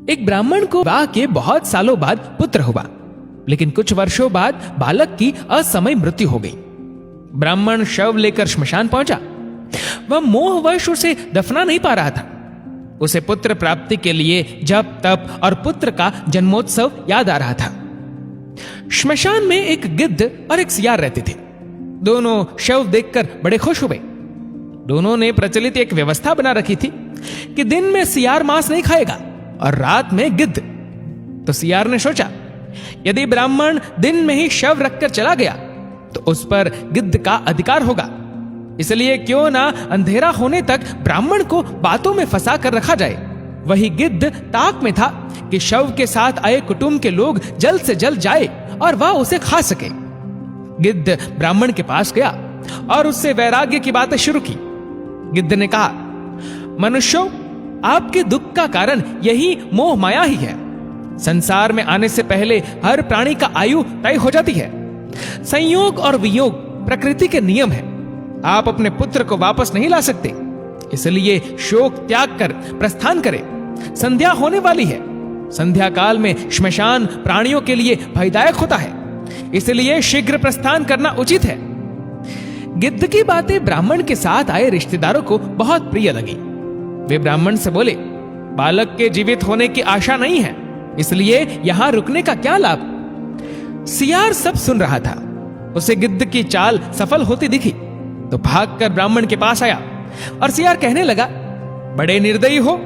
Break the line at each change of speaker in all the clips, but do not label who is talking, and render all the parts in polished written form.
एक ब्राह्मण को विवाह के बहुत सालों बाद पुत्र हुआ, लेकिन कुछ वर्षों बाद बालक की असमय मृत्यु हो गई। ब्राह्मण शव लेकर श्मशान पहुंचा। वह मोहवश उसे दफना नहीं पा रहा था। उसे पुत्र प्राप्ति के लिए जप तप और पुत्र का जन्मोत्सव याद आ रहा था। श्मशान में एक गिद्ध और एक सियार रहते थे। दोनों शव देखकर बड़े खुश हुए। दोनों ने प्रचलित एक व्यवस्था बना रखी थी कि दिन में सियार मांस नहीं खाएगा और रात में गिद्ध। तो सियार ने सोचा, यदि ब्राह्मण दिन में ही शव रखकर चला गया तो उस पर गिद्ध का अधिकार होगा, इसलिए क्यों ना अंधेरा होने तक ब्राह्मण को बातों में फंसा कर रखा जाए। वही गिद्ध ताक में था कि शव के साथ आए कुटुंब के लोग जल्द से जल्द जाए और वह उसे खा सके। गिद्ध ब्राह्मण के पास गया और उससे वैराग्य की बातें शुरू की। गिद्ध ने कहा, मनुष्यों, आपके दुख का कारण यही मोह माया ही है। संसार में आने से पहले हर प्राणी का आयु तय हो जाती है। संयोग और वियोग प्रकृति के नियम है। आप अपने पुत्र को वापस नहीं ला सकते, इसलिए शोक त्याग कर प्रस्थान करें। संध्या होने वाली है। संध्या काल में श्मशान प्राणियों के लिए भयदायक होता है, इसलिए शीघ्र प्रस्थान करना उचित है। गिद्ध की बातें ब्राह्मण के साथ आए रिश्तेदारों को बहुत प्रिय लगी। वे ब्राह्मण से बोले, बालक के जीवित होने की आशा नहीं है, इसलिए यहां रुकने का क्या लाभ। सियार सब सुन रहा था। उसे गिद्ध की चाल सफल होती दिखी तो भागकर ब्राह्मण के पास आया और सियार कहने लगा, बड़े निर्दयी हो,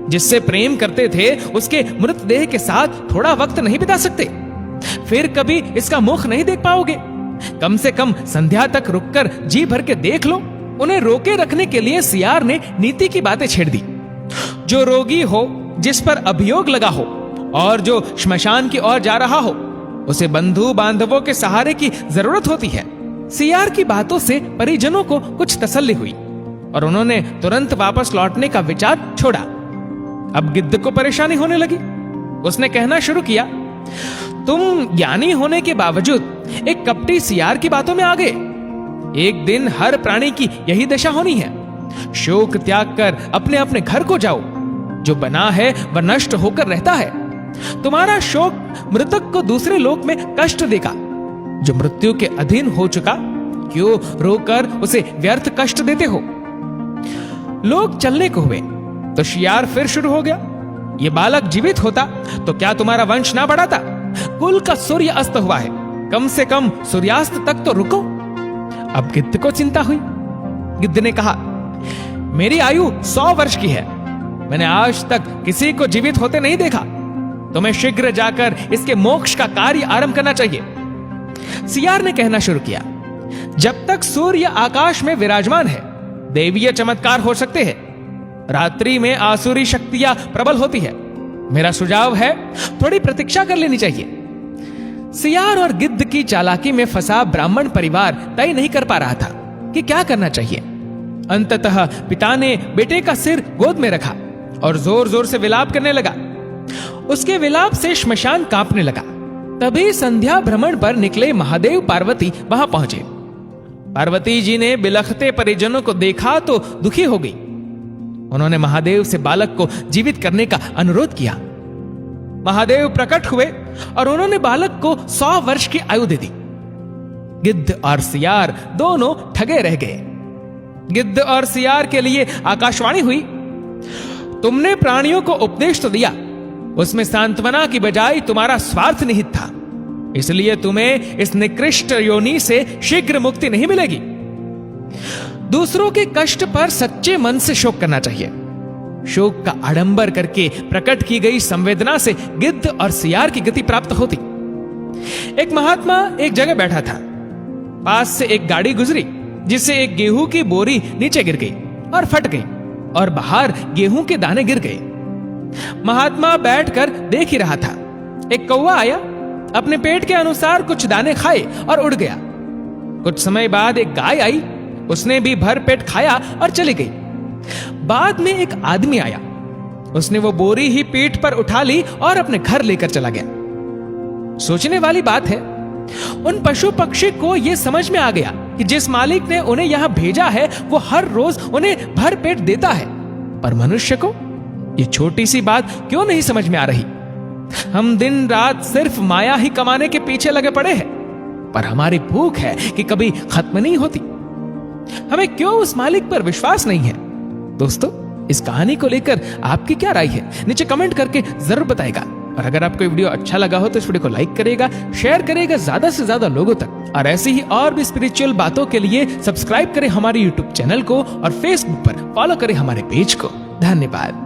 जिससे प्रेम करते थे उसके मृतदेह के साथ थोड़ा वक्त नहीं बिता सकते, फिर कभी इसका मुख नहीं देख पाओगे। कम से कम संध्या तक रुककर जी भर के देख लो। उन्हें रोके रखने के लिए सियार ने नीति की बातें छेड़ दी। जो रोगी हो, जिस पर अभियोग लगा हो और जो श्मशान की ओर जा रहा हो, उसे बंधु बांधवों के सहारे की जरूरत होती है। सियार की बातों से परिजनों को कुछ तसल्ली हुई और उन्होंने तुरंत वापस लौटने का विचार छोड़ा। अब गिद्ध को परेशानी होने लगी। उसने कहना शुरू किया, तुम ज्ञानी होने के बावजूद एक कपटी सियार की बातों में आ गए। एक दिन हर प्राणी की यही दशा होनी है। शोक त्याग कर अपने अपने घर को जाओ। जो बना है वह नष्ट होकर रहता है। तुम्हारा शोक मृतक को दूसरे लोक में कष्ट देगा। जो मृत्यु के अधीन हो चुका, क्यों रोकर उसे व्यर्थ कष्ट देते हो। लोग चलने को हुए तो शियार फिर शुरू हो गया, ये बालक जीवित होता तो क्या तुम्हारा वंश ना बढ़ाता। कुल का सूर्य अस्त हुआ है, कम से कम सूर्यास्त तक तो रुको। अब गिद्ध को चिंता हुई। गिद्ध ने कहा, मेरी आयु 100 वर्ष की है। मैंने आज तक किसी को जीवित होते नहीं देखा। तुम्हें शीघ्र जाकर इसके मोक्ष का कार्य आरंभ करना चाहिए। सियार ने कहना शुरू किया, जब तक सूर्य आकाश में विराजमान है, दैवीय चमत्कार हो सकते हैं। रात्रि में आसुरी शक्तियां प्रबल होती है। मेरा सुझाव है, थोड़ी प्रतीक्षा कर लेनी चाहिए। सियार और गिद्ध की चालाकी में फंसा ब्राह्मण परिवार तय नहीं कर पा रहा था कि क्या करना चाहिए। अंततः पिता ने बेटे का सिर गोद में रखा और जोर जोर से विलाप करने लगा। उसके विलाप से श्मशान कांपने लगा। तभी संध्या भ्रमण पर निकले महादेव पार्वती वहां पहुंचे। पार्वती जी ने बिलखते परिजनों को देखा तो दुखी हो गई। उन्होंने महादेव से बालक को जीवित करने का अनुरोध किया। महादेव प्रकट हुए और उन्होंने बालक को 100 वर्ष की आयु दे दी। गिद्ध और सियार दोनों ठगे रह गए। गिद्ध और सियार के लिए आकाशवाणी हुई, तुमने प्राणियों को उपदेश तो दिया, उसमें सांत्वना की बजाय तुम्हारा स्वार्थ निहित था, इसलिए तुम्हें इस निकृष्ट योनि से शीघ्र मुक्ति नहीं मिलेगी। दूसरों के कष्ट पर सच्चे मन से शोक करना चाहिए। शोक का आडंबर करके प्रकट की गई संवेदना से गिद्ध और सियार की गति प्राप्त होती। एक महात्मा एक जगह बैठा था। पास से एक गाड़ी गुजरी जिससे एक गेहूं की बोरी नीचे गिर गई और फट गई और बाहर गेहूं के दाने गिर गए। महात्मा बैठकर देख ही रहा था। एक कौवा आया, अपने पेट के अनुसार कुछ दाने खाए और उड़ गया। कुछ समय बाद एक गाय आई, उसने भी भर पेट खाया और चली गई। बाद में एक आदमी आया, उसने वो बोरी ही पीठ पर उठा ली और अपने घर लेकर चला गया। सोचने वाली बात है, उन पशु पक्षी को यह समझ में आ गया कि जिस मालिक ने उन्हें यहां भेजा है वो हर रोज उन्हें भर पेट देता है, पर मनुष्य को ये छोटी सी बात क्यों नहीं समझ में आ रही? हम दिन रात सिर्फ माया ही कमाने के पीछे लगे पड़े हैं, पर हमारी भूख है कि कभी खत्म नहीं होती। हमें क्यों उस मालिक पर विश्वास नहीं है? दोस्तों, इस कहानी को लेकर आपकी क्या राय है? नीचे कमेंट करके जरूर बताएगा। और अगर आपको वीडियो अच्छा लगा हो तो इस वीडियो को लाइक करेगा, शेयर करेगा ज्यादा से ज्यादा लोगों तक। और ऐसी ही और भी स्पिरिचुअल बातों के लिए सब्सक्राइब करें हमारे यूट्यूब चैनल को और फेसबुक पर फॉलो करें हमारे पेज को। धन्यवाद।